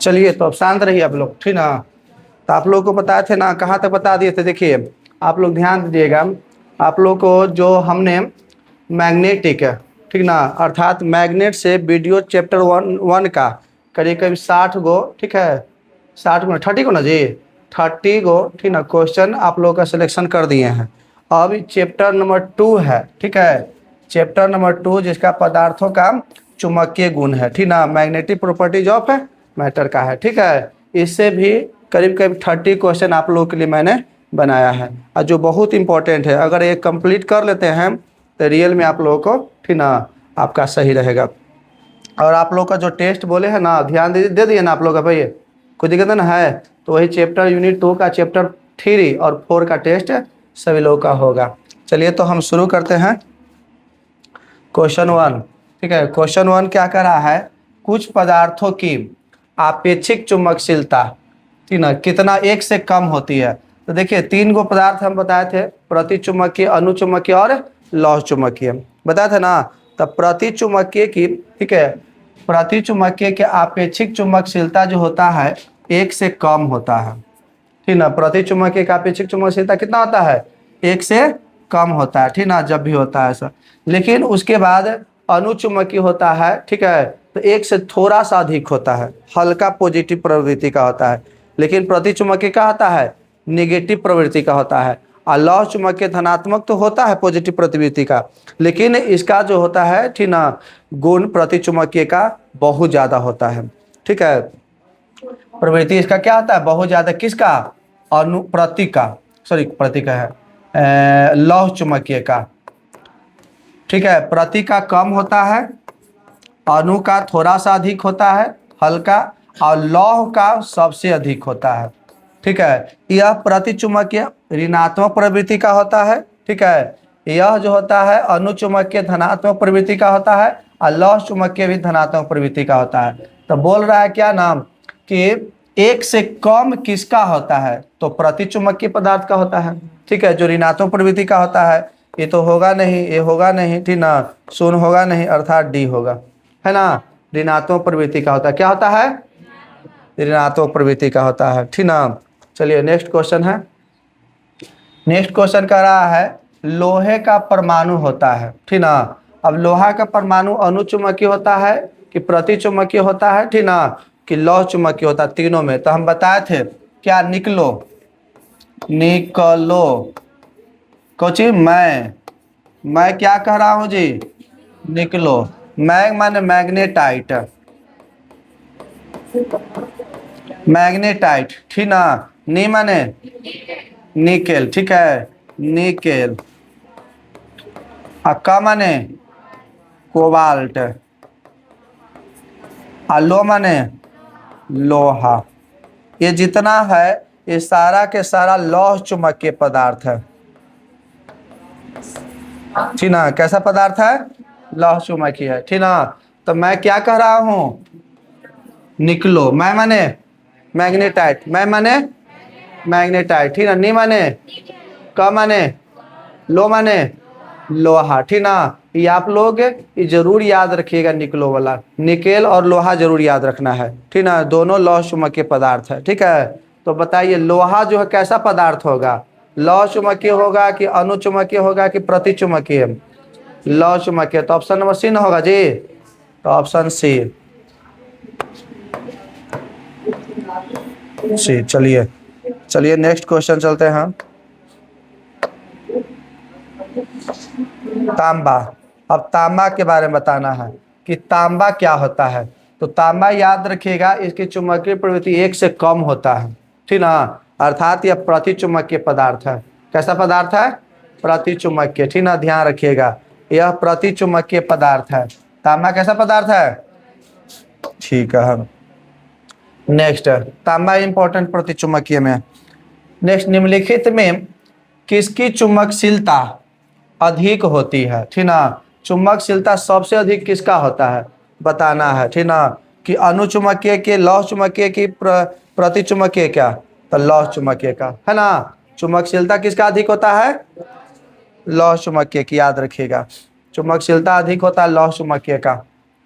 चलिए, तो अब शांत रहिए आप लोग, ठीक ना। तो आप लोग को बताए थे ना, कहाँ तक बता दिए थे। देखिए, आप लोग ध्यान दीजिएगा। आप लोग को जो हमने मैग्नेटिक है, ठीक ना, अर्थात मैग्नेट से वीडियो चैप्टर वन वन का करीब करीब 60 गो, ठीक है, 60 गो 30 को ना जी, 30 गो, ठीक ना, क्वेश्चन आप लोग का सिलेक्शन कर दिए हैं। अब चैप्टर नंबर 2 है, ठीक है, चैप्टर नंबर 2 जिसका पदार्थों का चुंबकीय गुण है, ठीक ना, मैग्नेटिक प्रॉपर्टीज ऑफ मैटर का है, ठीक है। इससे भी करीब करीब 30 क्वेश्चन आप लोगों के लिए मैंने बनाया है, और जो बहुत इंपॉर्टेंट है। अगर ये कंप्लीट कर लेते हैं तो रियल में आप लोगों को, ठीक ना, आपका सही रहेगा। और आप लोग का जो टेस्ट बोले हैं ना, ध्यान दे दिए ना आप लोग का भाई, कोई दिक्कत ना है। तो वही चैप्टर यूनिट 2 का चैप्टर 3 और 4 का टेस्ट सभी लोगों का होगा। चलिए, तो हम शुरू करते हैं क्वेश्चन 1, ठीक है। क्वेश्चन 1 क्या कर रहा है, कुछ पदार्थों की आपेक्षिक चुंबकशीलता, ठीक ना, कितना 1 से कम होती है। तो देखिए, 3 गो पदार्थ हम बताए थे, प्रतिचुंबकीय, अनुचुंबकीय और लौह चुंबकीय बताया था ना। तब प्रतिचुंबकीय की, ठीक है, प्रतिचुंबकीय के आपेक्षिक चुंबकशीलता जो होता है 1 से कम होता है, ठीक ना। प्रतिचुंबकीय का आपेक्षिक चुंबकशीलता कितना होता है, 1 से कम होता है, ठीक ना, जब भी होता है ऐसा। लेकिन उसके बाद अनुचुंबकीय होता है, ठीक है, तो 1 से थोड़ा सा अधिक होता है, हल्का पॉजिटिव प्रवृत्ति का होता है। लेकिन प्रतिचुंबकीय का होता है निगेटिव प्रवृत्ति का होता है। और लौह चुंबकीय धनात्मक तो होता है पॉजिटिव प्रवृत्ति का, लेकिन इसका जो होता है, ठीक ना, गुण प्रतिचुंबकीय का बहुत ज्यादा होता है, ठीक है। प्रवृत्ति इसका क्या होता है, बहुत ज्यादा, किसका, अनुप्रति का, सॉरी प्रति का है, लौह चुंबकीय का, ठीक है। प्रति का कम होता है, अणु का थोड़ा सा अधिक होता है, हल्का, और लौह का सबसे अधिक होता है, ठीक है। यह प्रतिचुंबकीय ऋणात्मक प्रवृत्ति का होता है, ठीक है। यह जो होता है अनुचुंबकीय धनात्मक प्रवृत्ति का होता है, और लौह चुंबकीय भी धनात्मक प्रवृत्ति का होता है। तो बोल रहा है क्या नाम, कि 1 से कम किसका होता है, तो प्रतिचुंबकीय पदार्थ का होता है, ठीक है, जो ऋणात्मक प्रवृत्ति का होता है। ये तो होगा नहीं, ये होगा नहीं, ठीक ना, शून्य होगा नहीं, अर्थात डी होगा, है ना। ऋणात्मक प्रवृत्ति का होता है, क्या होता है, ऋणात्मक प्रवृत्ति का होता है, ठीक ना। चलिए, नेक्स्ट क्वेश्चन है। नेक्स्ट क्वेश्चन कह रहा है, लोहे का परमाणु होता है, ठीक ना। अब लोहा का परमाणु अनुचुंबकीय होता है कि प्रतिचुंबकीय होता है, ठीक ना, कि लौह चुंबकीय होता है, तीनों में। तो हम बताए थे क्या, निकलो, निकलो कोची, मैं क्या कह रहा हूं जी, निकलो। मैग माने मैग्नेटाइट, मैग्नेटाइट, ठीक ना। नी माने निकेल, ठीक है, निकेल। अक्का माने कोबाल्ट, लो माने लोहा। ये जितना है ये सारा के सारा लौह चुंबकीय पदार्थ है, ठीक ना। कैसा पदार्थ है, लौह चुंबकीय है, ठीक ना। तो मैं क्या कह रहा हूं, निकलो। मैं माने मैग्नेटाइट, मैं माने मैग्नेटाइट, ठीक ना। नी माने, क माने, लो माने लोहा, ठीक ना। ये आप लोग ये जरूर याद रखिएगा, निकलो वाला, निकेल और लोहा जरूर याद रखना है, ठीक ना, दोनों लौह चुंबकीय पदार्थ है, ठीक है। तो बताइए, लोहा जो है कैसा पदार्थ होगा, लौह चुंबकीय होगा कि अनुचुंबकीय होगा कि प्रतिचुंबकीय, लौह चुंबकीय। तो ऑप्शन नंबर सी न होगा जी, तो ऑप्शन सी, सी। चलिए चलिए, नेक्स्ट क्वेश्चन चलते हैं। तांबा। अब तांबा के बारे में बताना है कि तांबा क्या होता है। तो तांबा याद रखिएगा, इसकी चुंबकीय प्रवृत्ति 1 से कम होता है, ठीक ना, अर्थात यह प्रतिचुंबकीय पदार्थ है। कैसा पदार्थ है, प्रतिचुंबकीय, ठीक ना, ध्यान रखिएगा, यह प्रतिचुंबकीय पदार्थ है। तांबा कैसा पदार्थ है, ठीक है। नेक्स्ट, तांबा इंपॉर्टेंट प्रतिचुंबकीय में। नेक्स्ट, निम्नलिखित में किसकी चुंबकशीलता अधिक होती है, ठीक ना। चुंबकशीलता सबसे अधिक किसका होता है बताना है, ठीक ना, कि अनुचुंबकीय के, लौह चुंबकीय की, प्रतिचुंबकीय क्या, तो लौह चुंबकीय का, है ना। चुंबकशीलता किसका अधिक होता है, लौह चुंबकीय की, याद रखिएगा, चुंबकशीलता अधिक होता है लौह चुंबकीय का।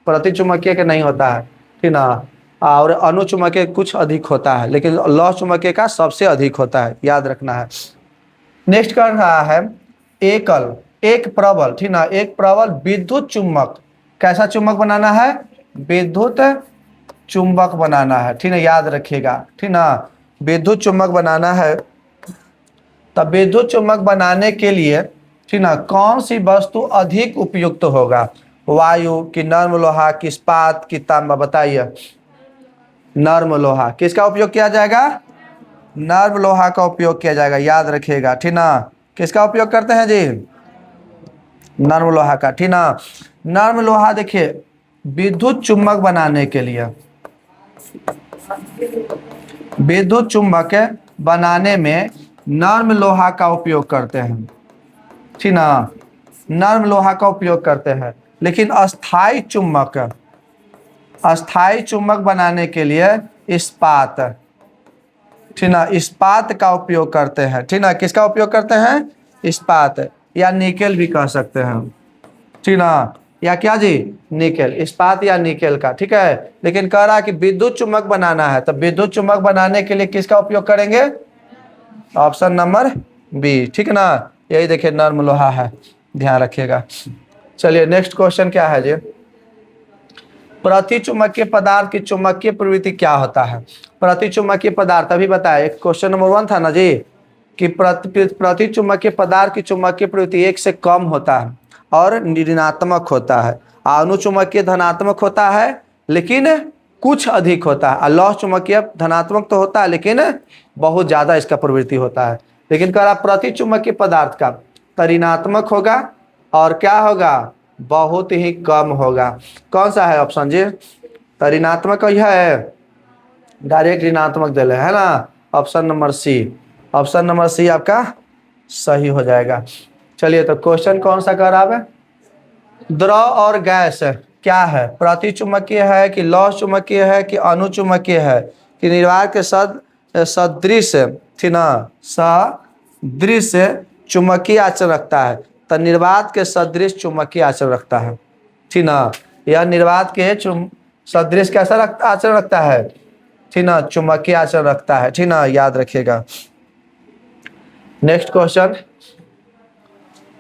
प्रतिचुंबकीय के नहीं होता है, ठीक ना। और अनुचुंबकीय कुछ अधिक होता है, लेकिन लौह चुंबकीय का सबसे अधिक होता है, याद रखना है। नेक्स्ट कर रहा है एकल, एक प्रबल, ठीक ना, एक प्रबल विद्युत चुम्बक। कैसा चुम्बक बनाना है? विद्युत चुंबक बनाना है, ठीक ना, याद रखिएगा, ठीक ना। विद्युत चुम्बक बनाना है, तब विद्युत चुम्बक बनाने के लिए, ठीक ना, कौन सी वस्तु अधिक उपयुक्त होगा? वायु की नर्म लोहा की इस्पात की तांबा? बताइए। नर्म लोहा। किसका उपयोग किया जाएगा? नर्म लोहा का उपयोग किया जाएगा, याद रखिएगा, ठीक ना। किसका उपयोग करते हैं जी? नर्म लोहा का, ठीक ना। नर्म लोहा देखिए विद्युत चुम्बक बनाने के लिए, विद्युत चुम्बक बनाने में नर्म लोहा का उपयोग करते हैं, ठीक ना, नर्म लोहा का उपयोग करते हैं। लेकिन अस्थाई चुम्बक, अस्थाई चुम्बक बनाने के लिए इस्पात, ठीक ना, इस्पात का उपयोग करते हैं, ठीक ना। किसका उपयोग करते हैं? इस्पात, या निकेल भी कह सकते हैं, ठीक ना, या क्या जी? निकेल, इस्पात या निकेल का, ठीक है। लेकिन कह रहा है कि विद्युत चुम्बक बनाना है, तो विद्युत चुम्बक बनाने के लिए किसका उपयोग करेंगे? ऑप्शन नंबर बी, ठीक ना। यही देखिए नर्म लोहा है, ध्यान रखिएगा। चलिए नेक्स्ट क्वेश्चन क्या है जी? प्रतिचुम्बकीय पदार्थ की चुम्बकीय प्रवृत्ति क्या होता है? प्रतिचुम्बकीय पदार्थ अभी बताया, एक क्वेश्चन नंबर 1 था ना जी, कि प्रतिचुम्बकीय पदार्थ की चुम्बकीय प्रवृत्ति 1 से कम होता है और ऋणात्मक होता है। अनुचुम्बकीय धनात्मक होता है लेकिन कुछ अधिक होता है। लौह चुम्बकीय धनात्मक तो होता है लेकिन बहुत ज्यादा इसका प्रवृत्ति होता है। लेकिन कह रहा प्रतिचुम्बकीय पदार्थ का ऋणात्मक होगा और क्या होगा? बहुत ही कम होगा। कौन सा है ऑप्शन जी? ऋणात्मक यह है, डायरेक्ट ऋणात्मक दे है ना, option number C. Option number C आपका सही हो जाएगा। चलिए तो क्वेश्चन कौन सा कर रहा है? द्रव और गैस क्या है? प्रतिचुम्बकीय है कि लौह चुम्बकीय है कि अनुचुम्बकीय है कि निर्वात के सदृश, थी ना, सदृश चुम्बकीय आचरण रखता है? तो निर्वात के सदृश चुम्बकीय आचरण रखता है, ठीक ना। यह निर्वात के सदृश कैसा आचरण रखता है? ठीक ना, चुम्बकीय आचरण रखता है, ठीक ना, याद रखिएगा। नेक्स्ट क्वेश्चन,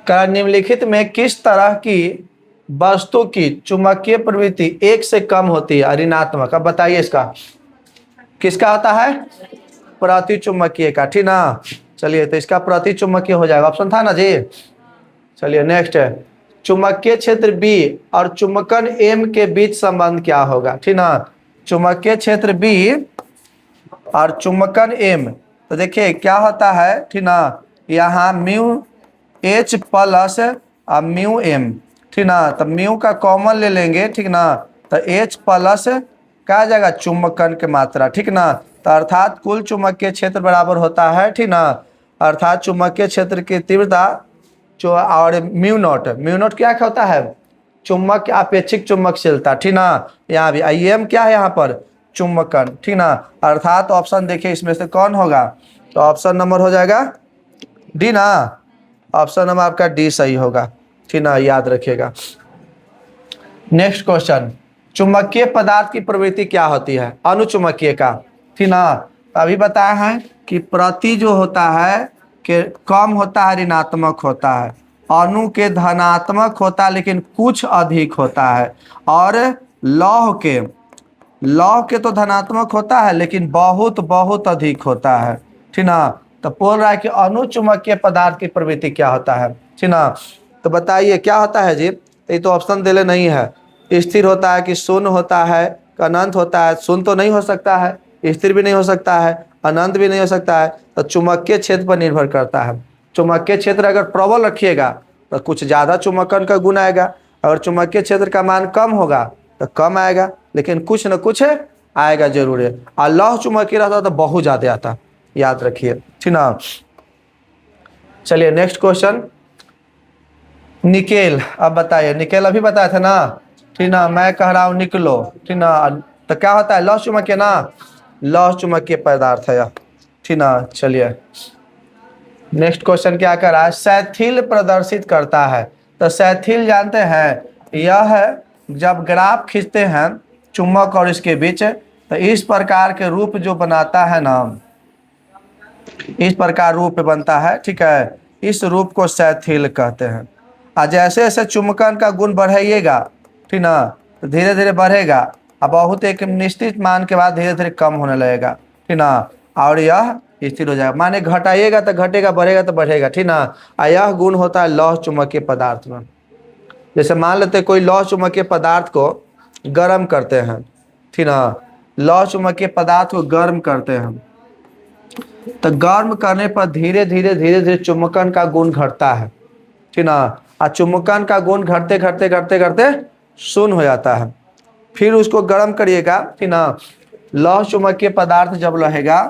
निम्नलिखित में किस तरह की वस्तु की चुंबकीय प्रवृत्ति 1 से कम होती है? ऋणात्मक। अब बताइए इसका किसका होता है? प्रतिचुंबकीय का, ठीक ना। चलिए तो इसका प्रतिचुंबकीय हो जाएगा, ऑप्शन था ना जी। चलिए नेक्स्ट है, चुंबकीय क्षेत्र बी और चुंबकन एम के बीच संबंध क्या होगा? ठीक ना, चुंबकीय क्षेत्र बी और चुंबकन एम, तो देखिए क्या होता है, ठीक ना, यहाँ mu H plus mu M, ठीक ना, तो म्यू का कॉमन ले लेंगे, ठीक ना, तो एच प्लस क्या आ जाएगा? चुंबकन की मात्रा, ठीक ना। तो अर्थात कुल चुंबकीय क्षेत्र बराबर होता है, ठीक ना, अर्थात चुंबकीय क्षेत्र की तीव्रता जो और म्यू नॉट क्या होता है? चुंबक अपेक्षिक चुंबकशीलता, ठीक ना। यहाँ भी आई एम क्या है यहाँ पर? चुंबकन, ठीक ना। अर्थात ऑप्शन देखिए इसमें से कौन होगा? तो ऑप्शन नंबर हो जाएगा डी ना, ऑप्शन नंबर आपका डी सही होगा, ठीक ना, याद रखिएगा। नेक्स्ट क्वेश्चन, चुंबकीय पदार्थ की प्रवृत्ति क्या होती है? अनुचुंबकीय का, ठीक ना। अभी बताया है कि प्रति जो होता है कि कम होता है, ऋणात्मक होता है, अणु के धनात्मक होता है लेकिन कुछ अधिक होता है, और लौह के तो धनात्मक होता है लेकिन बहुत बहुत अधिक होता है, ठीक ना। तो बोल रहा है कि अनुचुंबकीय पदार्थ की प्रवृत्ति क्या होता है, ठीक ना। तो बताइए क्या होता है जी? ये तो ऑप्शन देले नहीं है, स्थिर होता है कि शून्य होता है, अनंत होता है? शून्य तो नहीं हो सकता है, स्थिर भी नहीं हो सकता है, अनंत भी नहीं हो सकता है, तो चुंबकीय क्षेत्र पर निर्भर करता है। चुंबकीय क्षेत्र अगर प्रबल रखिएगा तो कुछ ज़्यादा चुंबकन का गुण आएगा, अगर चुंबकीय क्षेत्र का मान कम होगा तो कम आएगा, लेकिन कुछ न कुछ आएगा जरूर है। और लौह चुंबकीय रहता तो बहुत ज़्यादा आता, याद रखिए, ठीक ना। चलिए नेक्स्ट क्वेश्चन, निकेल। अब बताइए, निकेल अभी बताया था ना, ठीक ना, मैं कह रहा हूँ निकलो, ठीक ना, तो क्या होता है? लौह चुंबकीय ना, लौह चुंबकीय पदार्थ है, ठीक ना। चलिए नेक्स्ट क्वेश्चन क्या कर रहा है? शैथिल प्रदर्शित करता है, तो शैथिल जानते हैं यह है जब ग्राफ खींचते हैं चुंबक और इसके बीच, तो इस प्रकार के रूप जो बनाता है ना, इस प्रकार रूप बनता है, ठीक है। इस रूप को शैथिल कहते हैं। और जैसे जैसे चुंबकन का गुण बढ़ाइएगा, ठीक ना, तो धीरे धीरे बढ़ेगा। अब बहुत एक निश्चित मान के बाद धीरे धीरे कम होने लगेगा, ठीक ना, और यह स्थिर हो जाएगा। माने घटाइएगा तो घटेगा, बढ़ेगा तो बढ़ेगा, ठीक ना। और यह गुण होता है लौह चुंबकीय पदार्थ में। जैसे मान लेते हैं कोई लौह चुंबकीय पदार्थ को गर्म करते हैं, ठीक ना, लौह चुंबकीय पदार्थ को गर्म करते हैं, तो गर्म करने पर धीरे धीरे धीरे धीरे चुंबकन का गुण घटता है, ठीक ना। और चुंबकन का गुण घटते घटते घटते घटते शून्य हो जाता है। फिर उसको गर्म करिएगा, ठीक ना। लौह चुंबकीय पदार्थ जब रहेगा,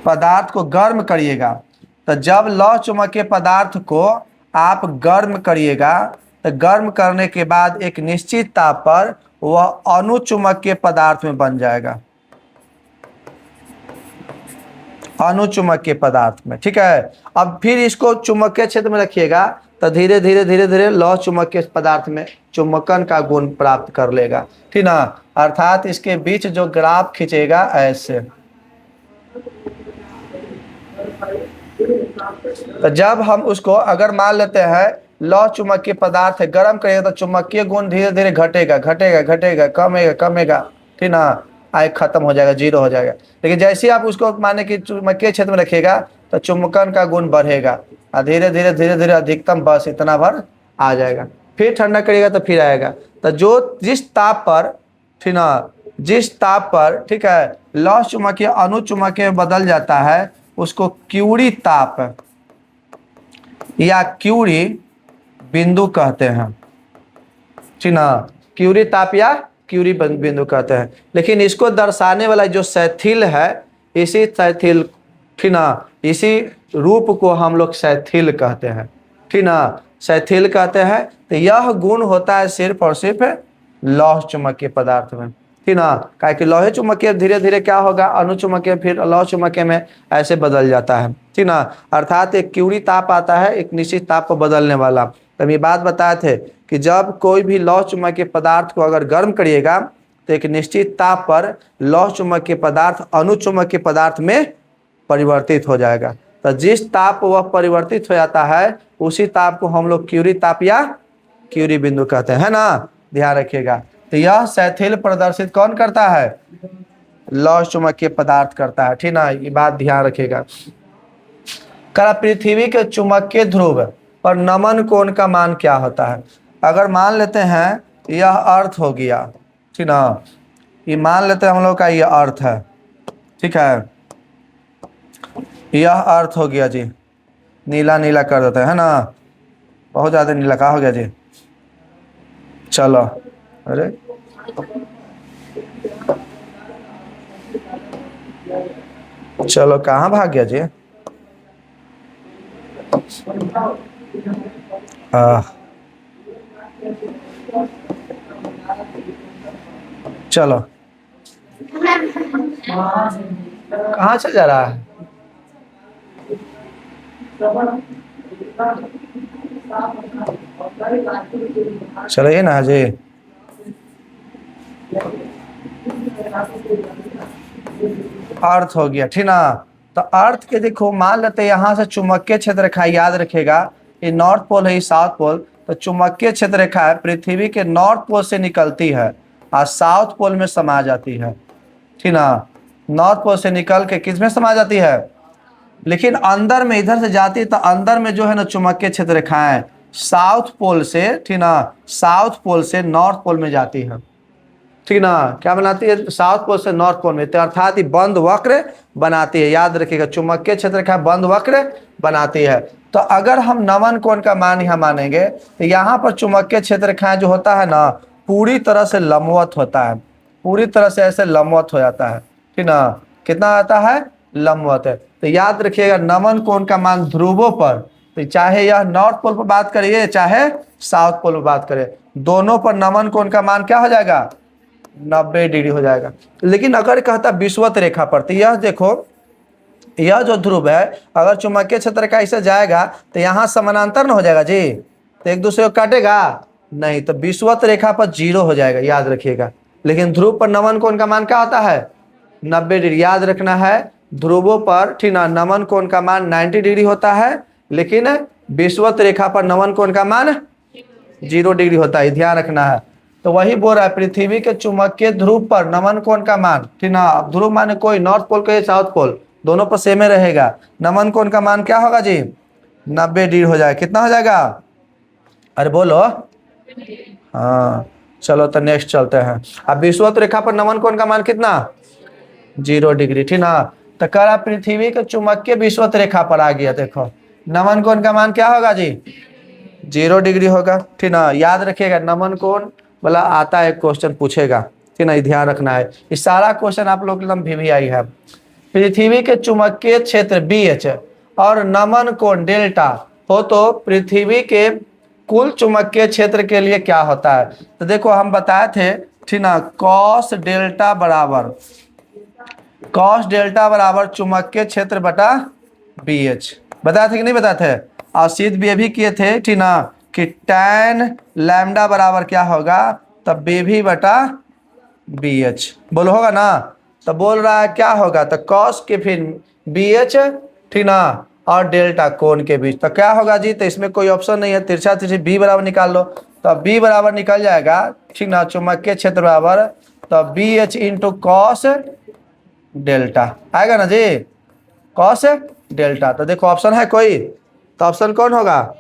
पदार्थ को गर्म करिएगा, तो जब लौह चुंबकीय पदार्थ को आप गर्म करिएगा, तो गर्म करने के बाद एक निश्चित ताप पर वह अनुचुंबकीय पदार्थ में बन जाएगा, अनुचुंबकीय पदार्थ में, ठीक है। अब फिर इसको चुंबकीय क्षेत्र में रखिएगा, तो धीरे धीरे धीरे धीरे लौह चुंबकीय पदार्थ में चुंबकन का गुण प्राप्त कर लेगा, ठीक ना। अर्थात इसके बीच जो ग्राफ खींचेगा ऐसे, तो जब हम उसको अगर मान लेते हैं लौह चुंबकीय पदार्थ है, गर्म करेगा तो चुंबकीय गुण धीरे धीरे घटेगा घटेगा घटेगा, कमेगा कमेगा, ठीक ना, आए खत्म हो जाएगा, जीरो हो जाएगा। लेकिन जैसे ही आप उसको माने कि चुंबकीय क्षेत्र में रखिएगा, तो चुंबकन का गुण बढ़ेगा और धीरे धीरे धीरे धीरे अधिकतम बस इतना भर आ जाएगा। फिर ठंडा करिएगा तो फिर आएगा। तो जो जिस ताप पर, ठीक ना, जिस ताप पर, ठीक है, लौह चुंबकीय अनुचुंबकीय में बदल जाता है, उसको क्यूरी ताप या क्यूरी बिंदु कहते हैं, ठीक ना। क्यूरी ताप या क्यूरी बिंदु कहते हैं। लेकिन इसको दर्शाने वाला जो शैथिल है, इसी शैथिल, ठीक ना, इसी रूप को हम लोग शैथिल कहते हैं, ठीक ना, शैथिल कहते हैं। तो यह गुण होता है सिर्फ और सिर्फ लौह चुंबकीय पदार्थ में, ठीक ना। क्या कि लोहे चुंबकीय धीरे धीरे क्या होगा, अनुचुंबकीय, फिर लौह चुंबकीय में ऐसे बदल जाता है, ठीक ना। अर्थात एक क्यूरी ताप आता है, एक निश्चित ताप पर बदलने वाला। तब ये बात बताए थे कि जब कोई भी लौह चुंबकीय पदार्थ को अगर गर्म करिएगा, तो एक निश्चित ताप पर लौह चुंबकीय पदार्थ अनुचुंबकीय पदार्थ में परिवर्तित हो जाएगा। तो जिस ताप वह परिवर्तित हो जाता है, उसी ताप को हम लोग क्यूरी ताप या क्यूरी बिंदु कहते हैं, है ना, ध्यान रखिएगा। तो यह शैथिल प्रदर्शित कौन करता है, लौह चुंबकीय पदार्थ करता है, ठीक ना, ये बात ध्यान रखिएगा। कल पृथ्वी के चुंबकीय ध्रुव पर नमन कोण का मान क्या होता है। अगर मान लेते हैं यह अर्थ हो गया, ठीक ना, ये मान लेते हैं हम लोग का ये अर्थ है, ठीक है, यह अर्थ हो गया जी। नीला नीला कर देते है ना, बहुत ज़्यादा नीला कहा हो गया जी। चलो, अरे चलो कहाँ भाग गया जी। चलो, कहाँ से जा रहा है। चलो ये ना जी, अर्थ हो गया, ठीक ना। तो अर्थ के देखो, मान लेते हैं यहाँ से चुंबकीय क्षेत्र रेखा, याद रखेगा ये नॉर्थ पोल है, ये साउथ पोल। तो चुंबकीय क्षेत्र रेखा है पृथ्वी के नॉर्थ पोल से निकलती है और साउथ पोल में समा जाती है, ठीक ना। नॉर्थ पोल से निकल के किस में समा जाती है, लेकिन अंदर में इधर से जाती है, तो अंदर में जो है ना चुंबकीय क्षेत्र रेखाएं साउथ पोल से, ठीक ना, साउथ पोल से नॉर्थ पोल में जाती है, ठीक ना। क्या बनाती है, साउथ पोल से नॉर्थ पोल में, तो अर्थात ये बंद वक्र बनाती है। याद रखिएगा, चुंबकीय क्षेत्र रेखा बंद वक्र बनाती है। तो अगर हम नमन कोण का मान यहाँ मानेंगे, तो यहाँ पर चुंबकीय क्षेत्र रेखाएं जो होता है ना, पूरी तरह से लंबवत होता है, पूरी तरह से ऐसे लंबवत हो जाता है, ठीक ना। कितना आता है, लंबवत है। तो याद रखिएगा नमन कोण का मान ध्रुवों पर, तो चाहे यह नॉर्थ पोल पर बात करिए चाहे साउथ पोल पर बात करें, दोनों पर नमन कोण का मान क्या हो जाएगा, 90 डिग्री हो जाएगा। लेकिन अगर कहता विषुवत रेखा पर, तो यह देखो यह जो ध्रुव है अगर चुंबकीय क्षेत्र का ऐसे जाएगा तो यहाँ समानांतर न हो जाएगा जी, तो एक दूसरे को काटेगा नहीं, तो विषुवत रेखा पर 0 हो जाएगा, याद रखिएगा। लेकिन ध्रुव पर नमन कोण का मान क्या होता है 90 डिग्री, याद रखना है। ध्रुवों पर ठीक ना नमन कोण का मान 90 डिग्री होता है, लेकिन विषुवत रेखा पर नमन कोण का मान 0 डिग्री होता है, ध्यान रखना है। तो वही बोल रहा है पृथ्वी के चुंबकीय ध्रुव पर नमन कोण का मान, ठीक ना, ध्रुव माने कोई नॉर्थ पोल के साउथ पोल दोनों पर सेम रहेगा, नमन कोण का मान क्या होगा जी 90 डिग्री हो जाएगा। कितना हो जाएगा, अरे बोलो, हाँ चलो तो नेक्स्ट चलते हैं। अब विषुवत रेखा पर नमन कोण का मान कितना 0 डिग्री, ठीक ना। तो करा पृथ्वी के चुंबकीय विषुवत रेखा पर आ गया, देखो नमन कोण का मान क्या होगा जी 0 डिग्री होगा, ठीक ना। याद रखिएगा नमन कोण वाला आता है क्वेश्चन पूछेगा, ठीक ना, ध्यान रखना है। इस सारा क्वेश्चन आप लोग एकदम VVI है। पृथ्वी के चुंबकीय क्षेत्र BH और नमन कोण डेल्टा हो तो पृथ्वी के कुल चुंबकीय क्षेत्र के लिए क्या होता है। तो देखो हम बताए थे, ठीक ना, कॉस डेल्टा बराबर चुंबकीय क्षेत्र बटा BH, बताए थे कि नहीं बताए थे। और सिद्ध भी अभी किए थे, ठीक ना, कि tan लैम्डा बराबर क्या होगा तब BV बटा BH, बोलो होगा ना। तो बोल रहा है क्या होगा, तो कॉस के फिर BH, ठीक ना, और डेल्टा कोण के बीच, तो क्या होगा जी, तो इसमें कोई ऑप्शन नहीं है, तिरछा तिरछी B बराबर निकाल लो, तो B बराबर निकल जाएगा, ठीक ना, चुंबकीय क्षेत्र बराबर तो BH इंटू कॉस डेल्टा आएगा ना जी, कॉस डेल्टा। तो देखो ऑप्शन है कोई, तो ऑप्शन कौन होगा,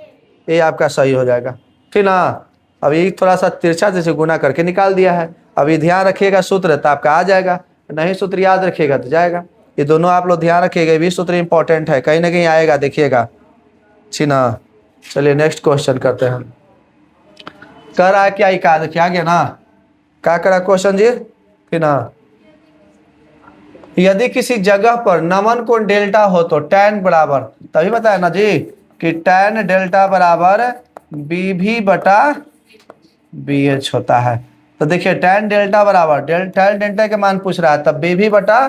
ये आपका सही हो जाएगा, ठीक ना। अभी थोड़ा सा तिरछा तिरछी गुना करके निकाल दिया है, अभी ध्यान रखिएगा सूत्र तो आपका आ जाएगा, नहीं सूत्र याद रखिएगा तो जाएगा। ये दोनों आप लोग ध्यान रखिएगा, ये भी सूत्र इंपॉर्टेंट है, कहीं ना कहीं आएगा, देखिएगा, ठीक ना। चलिए नेक्स्ट क्वेश्चन करते हैं। कर रहा है क्या, क्या गया ना, क्या करा क्वेश्चन जी, ठीक ना। यदि किसी जगह पर नमन कोण डेल्टा हो तो tan बराबर, तभी बताया ना जी कि tan डेल्टा बराबर BV बटा BH होता है। तो देखिए tan डेल्टा बराबर tan डेल्टा के मान पूछ रहा है, तब BV बटा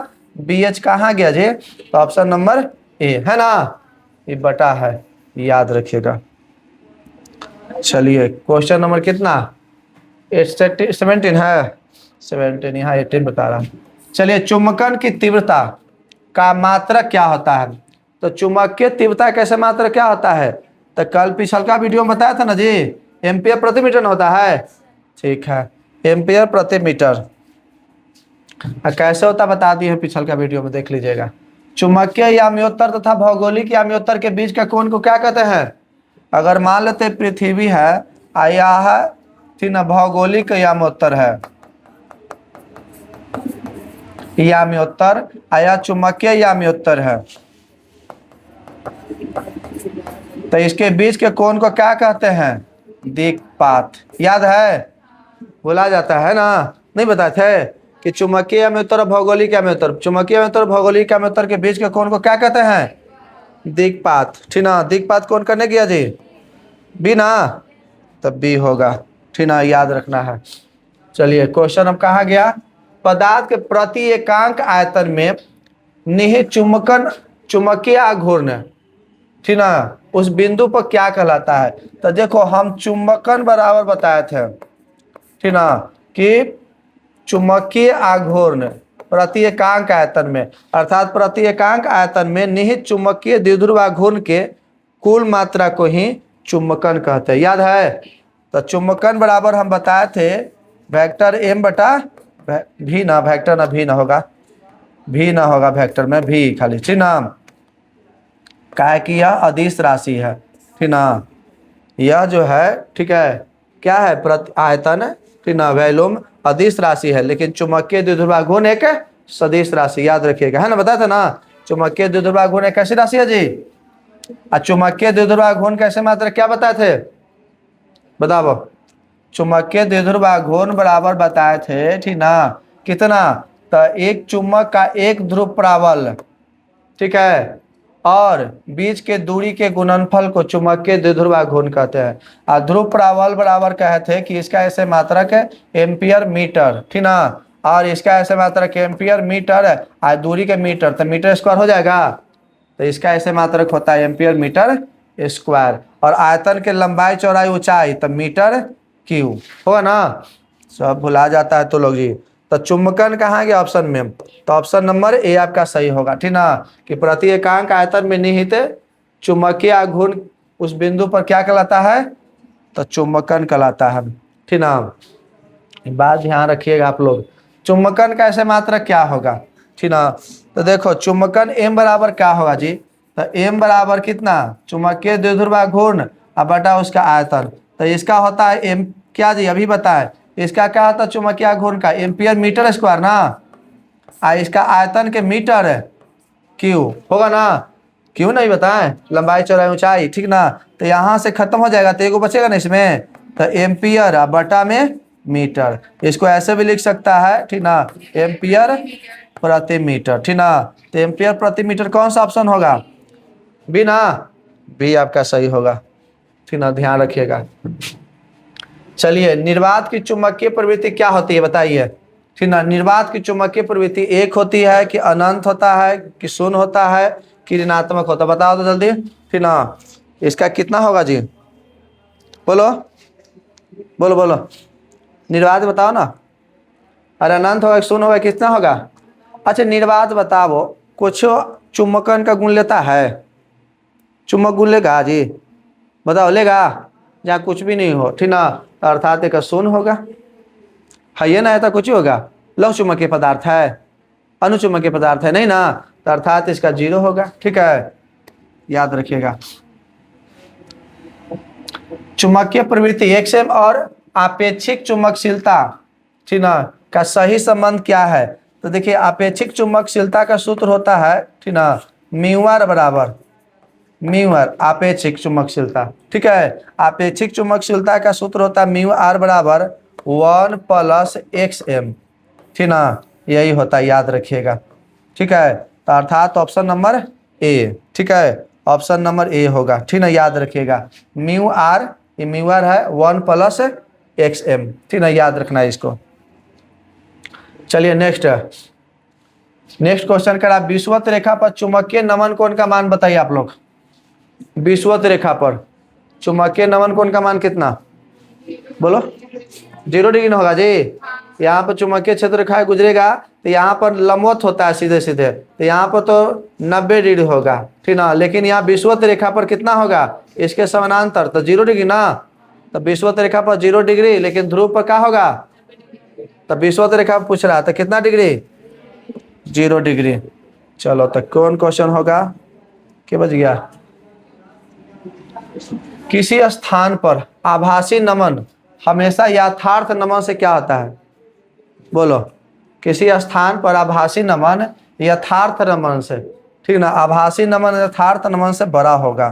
BH कहाँ गया जी, तो ऑप्शन नंबर ए है ना, ये बटा है, याद रखिएगा। चलिए क्वेश्चन नंबर कितना 17 है, 17 यहाँ 18 बता रहा है। चलिए चुंबकन की तीव्रता का मात्रक क्या होता है, तो चुंबकीय तीव्रता कैसे मात्रक क्या होता है, तो कल पिछल का वीडियो में बताया था ना जी, एम्पियर प्रति मीटर होता है, ठीक है, एम्पियर प्रति मीटर कैसे होता बता दिए पिछल का वीडियो में, देख लीजिएगा। चुंबकीय याम्योत्तर तथा भौगोलिक याम्योत्तर के बीच के कोण को क्या कहते हैं, अगर मान लेते पृथ्वी है आया है, ठीक ना, भौगोलिक याम्योत्तर है, याम्योत्तर आया चुंबकीय याम्योत्तर है, तो इसके बीच के कोण को क्या कहते हैं दिक्पात, याद है, बोला जाता है ना, नहीं बताए थे कि चुंबकीय याम्योत्तर और भौगोलिक याम्योत्तर, चुंबकीय याम्योत्तर और भौगोलिक याम्योत्तर के बीच के कोण को क्या कहते हैं दिक्पात, ठीक ना। दिक्पात कौन करने गया जी बी ना, तब बी होगा, ठीक ना, याद रखना है। चलिए क्वेश्चन अब कहाँ गया, पदार्थ के प्रति एकांक आयतन में निहित चुंबकीय आघूर्ण, ठीक ना, उस बिंदु पर क्या कहलाता है। तो देखो हम चुंबकन बराबर बताए थे, ठीक ना, कि चुंबकीय आघूर्ण प्रति एकांक आयतन में, अर्थात प्रति एकांक आयतन में निहित चुंबकीय द्विध्रुव आघूर्ण के कुल मात्रा को ही चुंबकन कहते हैं, याद है। तो चुंबकन बराबर हम बताए थे वेक्टर m बटा भी ना, वेक्टर ना भी ना होगा, भी ना होगा वेक्टर में भी खाली, ठीक ना, क्या कि यह अदिश राशि है, ठीक ना, यह जो है, ठीक है, क्या है प्रति आयतन, ठीक ना, वैल्यूम अदिश राशि है, लेकिन चुंबकीय द्विध्रुव आघूर्ण एक सदिश राशि, याद रखिएगा, है ना, बताया था ना, चुंबकीय द्विध्रुव आघूर्ण एक कैसी राशि है जी, चुंबकीय द्विध्रुव आघूर्ण कैसे मात्रा क्या बताए थे, बताओ, चुंबकीय द्विध्रुव आघूर्ण बराबर बताए थे, ठीक ना, कितना, तो एक चुंबक का एक ध्रुव प्राबल्य, ठीक है, और बीच के दूरी के गुणनफल को चुंबकीय द्विध्रुव आघूर्ण कहते हैं। और ध्रुव प्राबल्य बराबर कहते हैं कि इसका ऐसे मात्रक है एम्पियर मीटर, ठीक ना, और इसका ऐसे मात्रक एम्पियर मीटर है, और दूरी के मीटर, तो मीटर स्क्वायर हो जाएगा, तो इसका ऐसे मात्रक होता है एम्पियर मीटर स्क्वायर। और आयतन के लंबाई चौड़ाई ऊंचाई तो मीटर क्यूब होगा ना, सब भुला जाता है तो लोग जी। तो चुंबकन कहाँ गया ऑप्शन में, तो ऑप्शन नंबर ए आपका सही होगा, ठीक ना, कि प्रति एकांक आयतन में निहित चुंबकीय आघूर्ण उस बिंदु पर क्या कहलाता है, तो चुंबकन कहलाता है, ठीक ना। बात ध्यान रखिएगा आप लोग, चुंबकन का ऐसे मात्रक क्या होगा, ठीक ना। तो देखो चुंबकन m बराबर क्या होगा जी, तो m बराबर कितना, चुंबकीय द्विध्रुव घूर्ण अब बटा उसका आयतन। तो इसका होता है m क्या जी, अभी बताए, इसका क्या होता है चुंबकीय घूर्ण का एम्पियर मीटर स्क्वायर ना, इसका आयतन के मीटर है क्यू होगा ना, क्यों नहीं बताएं, लंबाई चौड़ाई ऊंचाई, ठीक ना। तो यहाँ से खत्म हो जाएगा तो एगो बचेगा ना इसमें, तो एम्पियर बटा में मीटर, इसको ऐसे भी लिख सकता है, ठीक ना, एम्पियर प्रति मीटर, ठीक ना। तो एम्पियर प्रति मीटर कौन सा ऑप्शन होगा, बी ना, बी आपका सही होगा, ठीक ना, ध्यान रखिएगा। चलिए निर्वात की चुंबकीय प्रवृत्ति क्या होती है बताइए, ठीक ना। निर्वात की चुंबकीय प्रवृत्ति एक होती है कि अनंत होता है कि शून्य होता है कि ऋणात्मक होता है, बताओ तो जल्दी, ठीक ना। इसका कितना होगा जी, बोलो बोलो बोलो, निर्वात बताओ ना, अरे अनंत होगा शून्य होगा कितना होगा। अच्छा निर्वात बताओ, कुछ चुंबकन का गुण लेता है, चुंबक गुण लेगा जी, बताओ लेगा, जहाँ कुछ भी नहीं हो, ठीक ना, अर्थात एक शून्य होगा, है ये ना, ऐसा कुछ ही होगा, लौह चुंबकीय पदार्थ है, अनुचुंबकीय पदार्थ है नहीं ना, तो अर्थात इसका 0 होगा, ठीक है, याद रखिएगा। चुंबकीय प्रवृत्ति एक्सएम और आपेक्षिक चुंबकशीलता, ठीक ना, का सही संबंध क्या है, तो देखिए आपेक्षिक चुंबकशीलता का सूत्र होता है, ठीक ना, म्यू आर बराबर म्यू आर आपेक्षिक चुंबकशीलता, ठीक है, आपेक्षिक चुंबकशीलता का सूत्र होता है म्यू आर बराबर 1 + XM, ठीक ना, यही होता है, याद रखिएगा, ठीक है। तो अर्थात ऑप्शन नंबर ए, ठीक है, ऑप्शन नंबर ए होगा, ठीक ना, याद रखिएगा, म्यू आर, ये म्यू आर है 1 + XM, ठीक ना, याद रखना है इसको। चलिए नेक्स्ट क्वेश्चन करा, विषुवत रेखा पर चुंबकीय नमन कोण का मान बताइए आप लोग, विषुवत रेखा पर चुंबकीय नमन कोण का मान कितना, बोलो 0 डिग्री होगा जी। यहाँ पर चुंबकीय क्षेत्र रेखा गुजरेगा तो यहाँ पर लंबवत होता है सीधे सीधे, तो यहाँ पर तो 90 डिग्री होगा, ठीक ना, लेकिन यहाँ विषुवत रेखा पर कितना होगा, इसके समानांतर तो 0 डिग्री ना, तो विषुवत रेखा पर 0 डिग्री, लेकिन ध्रुव पर क्या होगा, तो विषुवत रेखा पर पूछ रहा तो कितना डिग्री, 0 डिग्री। चलो तो कौन क्वेश्चन होगा, क्या बच गया, किसी स्थान पर आभासी नमन हमेशा यथार्थ नमन से क्या होता है, बोलो, किसी स्थान पर आभासी नमन यथार्थ नमन से, ठीक ना, आभासी नमन यथार्थ नमन से बड़ा होगा,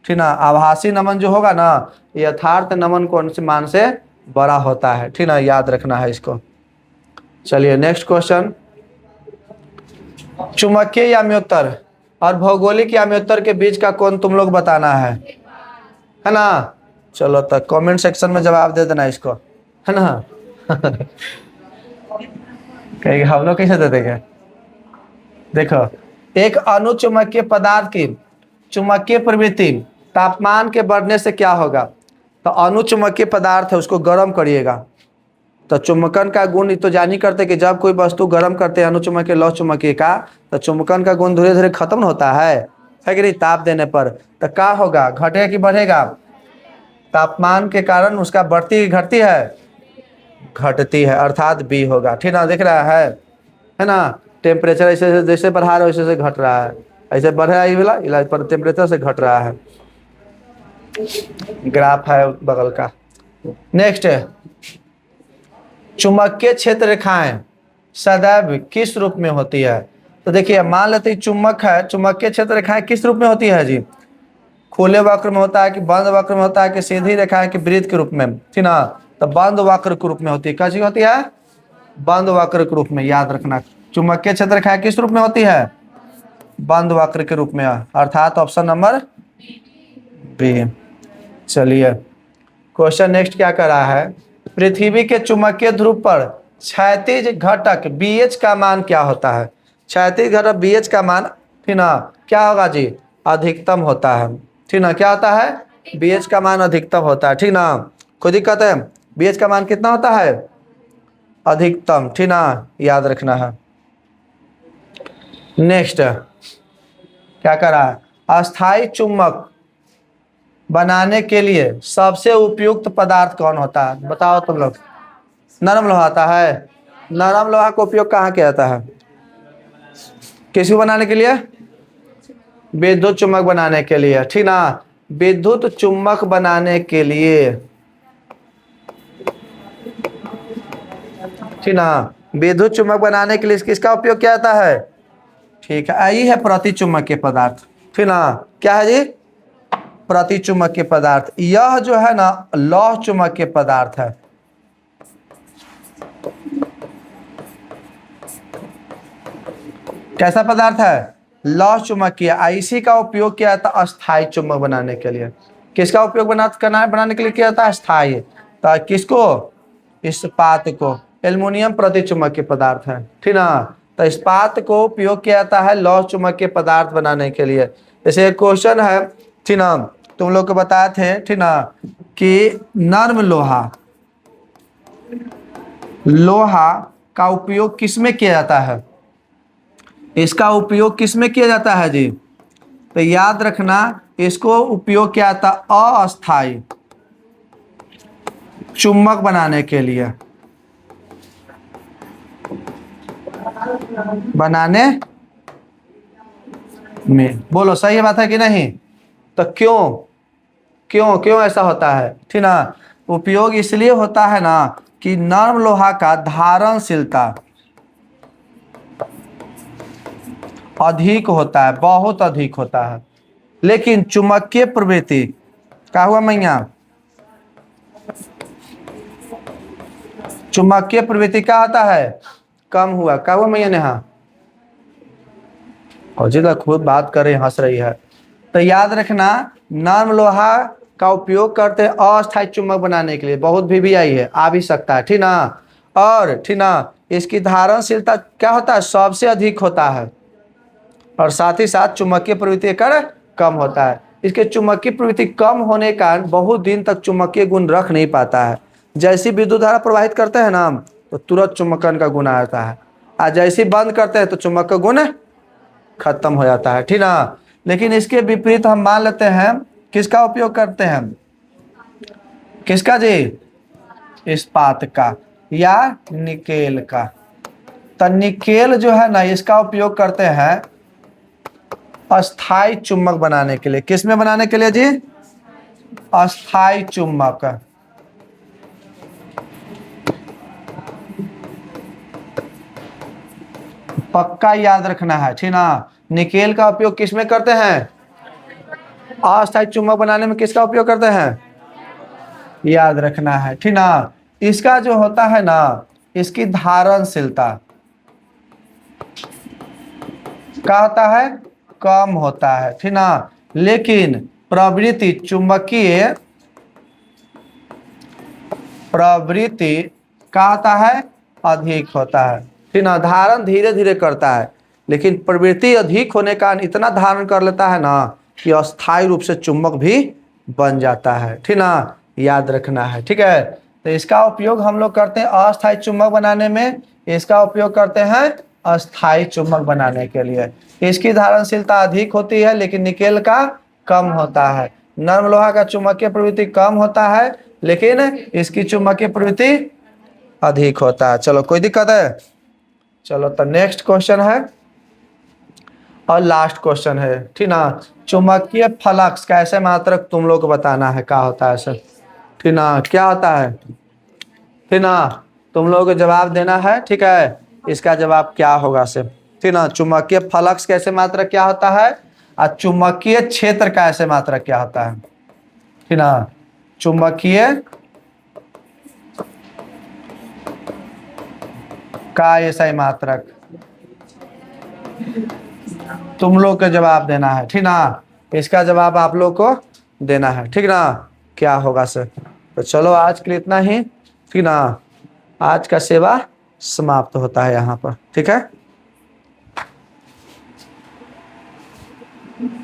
ठीक ना, आभासी नमन जो होगा ना यथार्थ नमन कौन से मान से बड़ा होता है, ठीक ना, याद रखना है इसको। चलिए नेक्स्ट क्वेश्चन, चुंबकीय याम्योत्तर और भौगोलिक याम्योत्तर के बीच का कोण तुम लोग बताना है ना। चलो तो कमेंट सेक्शन में जवाब दे देना इसको, है ना कहेंगे हम लोग कैसे दे देंगे, देखो एक अनुचुंबकीय पदार्थ की चुंबकीय प्रवृत्ति तापमान के बढ़ने से क्या होगा, तो अनुचुंबकीय पदार्थ है उसको गर्म करिएगा, तो चुंबकन का गुण तो जान ही करते कि जब कोई वस्तु गर्म करते हैं अनुचुंबकीय लौह चुंबकीय का, तो चुंबकन का गुण धीरे धीरे खत्म होता है कि नहीं, ताप देने पर, तो क्या होगा, घटेगा कि बढ़ेगा, तापमान के कारण उसका बढ़ती घटती है, घटती है, अर्थात बी होगा, ठीक ना, दिख रहा है ना, टेम्परेचर ऐसे जैसे बढ़ा रहा है वैसे घट रहा है, ऐसे बढ़ रहा है ये वाला इलाज पर टेम्परेचर से घट रहा है, ग्राफ है बगल का। नेक्स्ट है चुंबकीय क्षेत्र रेखाएं सदैव किस रूप में होती है, तो देखिए मान लेते हैं चुंबक है, चुंबकीय क्षेत्र रेखाएं किस रूप में होती है जी, खुले वक्र में होता है कि बंद वक्र में होता है कि सीधी रेखाएं कि वृत्त के रूप में, ठीक ना, तो बंद वक्र के रूप में होती है, कैसी होती है, बंद वक्र के रूप में, याद रखना, चुंबकीय क्षेत्र रेखाएं किस रूप में होती है, बंद वक्र के रूप में, अर्थात ऑप्शन नंबर बी। चलिए क्वेश्चन नेक्स्ट क्या कर रहा है, पृथ्वी के चुंबकीय ध्रुव पर क्षैतिज घटक BH का मान क्या होता है, क्षैतिज घटक BH का मान ठीक ना, क्या होगा जी, अधिकतम होता है। ठीक ना, क्या होता है, BH का मान अधिकतम होता है। ठीक ना, कोई दिक्कत है, BH का मान कितना होता है, अधिकतम। ठीक ना, याद रखना है। नेक्स्ट क्या कर रहा है, अस्थाई चुंबक बनाने के लिए सबसे उपयुक्त पदार्थ कौन होता है, बताओ तुम लोग। नरम लोहा आता है। नरम लोहा का उपयोग कहाँ किया जाता है, किसको बनाने के लिए, विद्युत चुम्बक बनाने के लिए। ठीक ना, विद्युत चुम्बक बनाने के लिए, ठीक ना, विद्युत चुम्बक बनाने के लिए किसका उपयोग किया जाता है, ठीक है, यही है प्रति चुम्बकीय पदार्थ। ठीक ना, क्या है जी, प्रति चुम्बकीय पदार्थ। यह जो है ना लौह चुम्बकीय पदार्थ है। कैसा पदार्थ है, लौह चुम्बकीय। इसी का उपयोग किया जाता है अस्थाई चुम्बक बनाने के लिए। किसका उपयोग बनाने के लिए किया जाता है, अस्थाई। तो किसको, इस्पात को। एल्युमिनियम प्रति चुम्बकीय पदार्थ है। ठीक ना, तो इस्पात को उपयोग किया जाता है लौह चुम्बकीय पदार्थ बनाने के लिए। जैसे क्वेश्चन है, ठीक ना, तुम लोग को बताए थे, ठीक ना, कि नर्म लोहा, लोहा का उपयोग किसमें किया जाता है, इसका उपयोग किसमें किया जाता है जी, तो याद रखना इसको उपयोग किया जाता अस्थाई चुम्बक बनाने के लिए, बनाने में। बोलो सही बात है कि नहीं, तो क्यों क्यों क्यों ऐसा होता है। ठीक ना, उपयोग इसलिए होता है ना कि नर्म लोहा का धारणशीलता अधिक होता है, बहुत अधिक होता है, लेकिन चुंबकीय प्रवृत्ति, क्या हुआ मैया, चुंबकीय प्रवृत्ति क्या होता है, कम हुआ। क्या हुआ मैया नेहा, और जी तक खुद बात कर रही हंस रही है। तो याद रखना नर्म लोहा का उपयोग करते हैं अस्थायी चुंबक बनाने के लिए। बहुत भी आई है, आ भी सकता है। ठीक ना, और ठीक ना, इसकी धारणशीलता क्या होता है, सबसे अधिक होता है, और साथ ही साथ चुंबकीय प्रवृत्ति कर कम होता है। इसके चुंबकीय प्रवृत्ति कम होने के कारण बहुत दिन तक चुंबकीय गुण रख नहीं पाता है। जैसी विद्युत धारा प्रवाहित करते हैं ना तो तुरंत चुंबकन का गुण आ जाता है, और जैसी बंद करते हैं तो चुंबक का गुण खत्म हो जाता है। ठीक ना, लेकिन इसके विपरीत हम मान लेते हैं किसका उपयोग करते हैं, किसका जी, इस्पात का या निकेल का। तो निकेल जो है ना इसका उपयोग करते हैं अस्थाई चुंबक बनाने के लिए। किस में बनाने के लिए जी, अस्थाई चुंबक। पक्का याद रखना है। ठीक ना, निकेल का उपयोग किस में करते हैं, अस्थाई चुंबक बनाने में किसका उपयोग करते हैं, याद रखना है। ठीक ना, इसका जो होता है ना इसकी धारणशीलता क्या होता है, कम होता है। ठीक ना, लेकिन प्रवृत्ति, चुंबकीय प्रवृत्ति क्या होता है, अधिक होता है। ठीक ना, धारण धीरे धीरे करता है, लेकिन प्रवृत्ति अधिक होने का इतना धारण कर लेता है ना कि अस्थायी रूप से चुंबक भी बन जाता है। ठीक ना, याद रखना है। ठीक है, तो इसका उपयोग हम लोग करते हैं अस्थायी चुंबक बनाने में, इसका उपयोग करते हैं अस्थायी चुंबक बनाने के लिए। इसकी धारणशीलता अधिक होती है लेकिन निकेल का कम होता है। नर्म लोहा का चुंबकीय प्रवृत्ति कम होता है लेकिन इसकी चुंबकीय प्रवृत्ति अधिक होता है। चलो कोई दिक्कत है, चलो तो नेक्स्ट क्वेश्चन है और लास्ट क्वेश्चन है। ठीक ना, चुंबकीय फ्लक्स का ऐसे मात्रक तुम लोग को बताना है क्या होता है सर। ठीक ना, क्या होता है, ठीक ना, तुम लोगों को जवाब देना है। ठीक है, इसका जवाब क्या होगा सर। ठीक ना, चुंबकीय फ्लक्स कैसे मात्रक क्या होता है और चुंबकीय क्षेत्र का ऐसे मात्रक क्या होता है। ठीक ना, चुंबकीय का ऐसा ही मात्रक तुम लोग को जवाब देना है। ठीक ना, इसका जवाब आप लोग को देना है। ठीक ना, क्या होगा सर। तो चलो आज के लिए इतना ही। ठीक ना, आज का सेवा समाप्त होता है यहाँ पर। ठीक है।